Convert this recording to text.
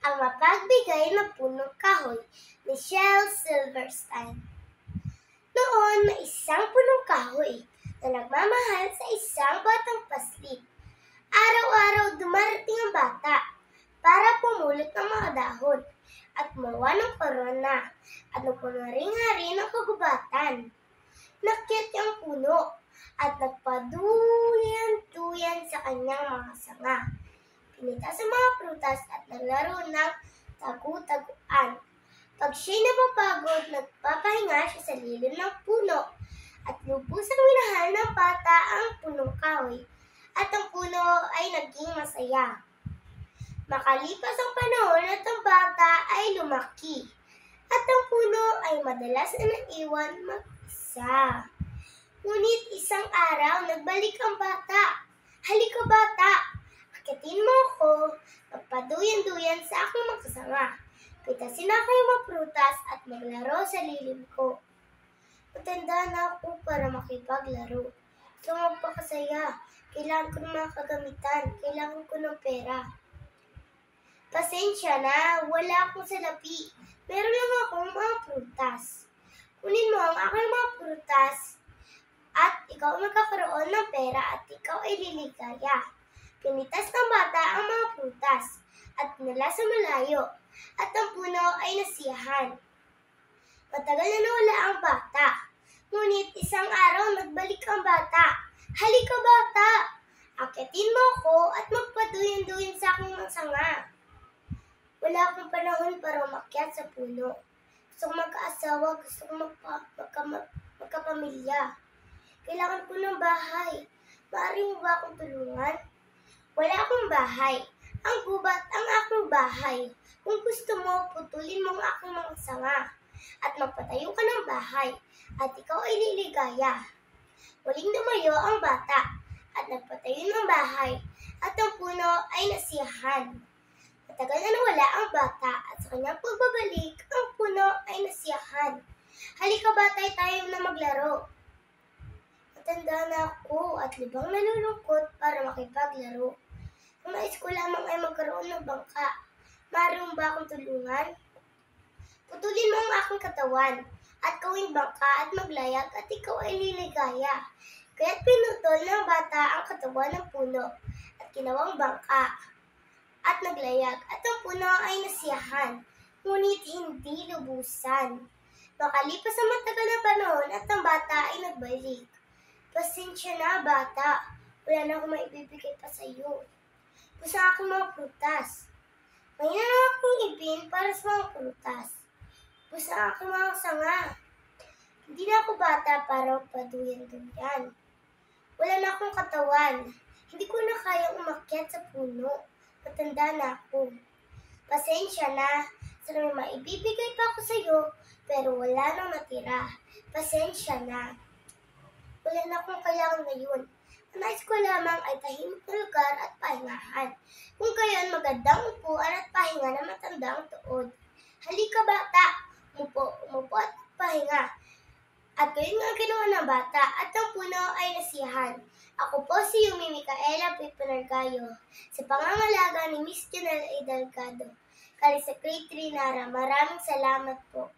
Ang mapagbigay na punong kahoy, Michelle Silverstein. Noon may isang punong kahoy na nagmamahal sa isang batang paslit. Araw-araw dumarating ang bata para pumulot ng mga dahon at gumawa ng korona at nagpuno ring hari ng kagubatan. Nakyat ang puno at nagpaduyan-duyan sa kanyang mga sanga. Pinita sa mga prutas at naglaro ng tagu-taguan. Pag siya'y napapagod, nagpapahinga siya sa lilim ng puno at lubusang minahal ng bata ang punong kahoy at ang puno ay naging masaya. Makalipas ang panahon at ang bata ay lumaki at ang puno ay madalas na naiwan mag-isa. Ngunit isang araw, nagbalik ang bata. Halika bata, akitin mo ako, magpaduyan-duyan sa aking magkasama. Pitasin ako yung mga prutas at maglaro sa lilim ko. Matanda na ako para makipaglaro. Gusto magpakasaya. Kailangan ko ng mga kagamitan. Kailangan ko ng pera. Pasensya na, wala akong salapi. Meron lang akong mga prutas. Kunin mo ang aking mga prutas at ikaw magkakaroon ng pera at ikaw ay liligaya. Pinitas ng bata ang mga prutas at pinala sa malayo at ang puno ay nasiyahan. Matagal na nawala ang bata. Ngunit isang araw nagbalik ang bata. Halika bata, akitin mo ako at magpaduyan-duyan sa aking mga sanga. Wala akong panahon para umakyat sa puno. Gusto kong magkaasawa, gusto kong magkapamilya. Kailangan ko ng bahay. Maaari mo ba akong tulungan? Wala akong bahay. Ang gubat ang aking bahay. Kung gusto mo, putulin mo ang aking mga sanga at magpatayo ka ng bahay at ikaw ay liligaya. Muling lumayo ang bata at nagpatayo ng bahay at ang puno ay nasiyahan. Matagal na nawala ang bata at sa kanyang pagbabalik, ang puno ay nasiyahan. Halika bata, tayo na maglaro. Matanda na ako at libang nalulungkot para makipaglaro. Ang nais ko lamang ay magkaroon ng bangka. Maaari mo ba akong tulungan? Putulin mo ang aking katawan at gawing bangka at maglayag at ikaw ay liligaya. Kaya't pinutol ng bata ang katawan ng puno at ginawang bangka at naglayag at ang puno ay nasiyahan, ngunit hindi lubusan. Makalipas ang matagal na panahon at ang bata ay nagbalik. Pasensya na bata, wala na akong maibibigay pa sa iyo. Basta aking mga prutas. May na akong ipin para sa mga prutas. Basta aking mga sanga. Hindi na ako bata para paduyan-duyan. Wala na akong katawan. Hindi ko na kayang umakyat sa puno. Matanda na ako. Pasensya na. Sana may maibibigay pa ako sa iyo, pero wala nang natira. Pasensya na. Wala na akong kailangan ngayon. Ang nais ko lamang ay tahimik na lugar at pahingahan. Kung gayon, magandang upuan at pahinga na matandang tuod. Halika bata, umupo at pahinga. At gayon nga ginawa ng bata at ang puno ay nasiyahan. Ako po si Yumi Micaela P. Panargayo sa pangangalaga ni Miss Janelle A. Delgado. Kali sa Grade 3 Nara. Maraming salamat po.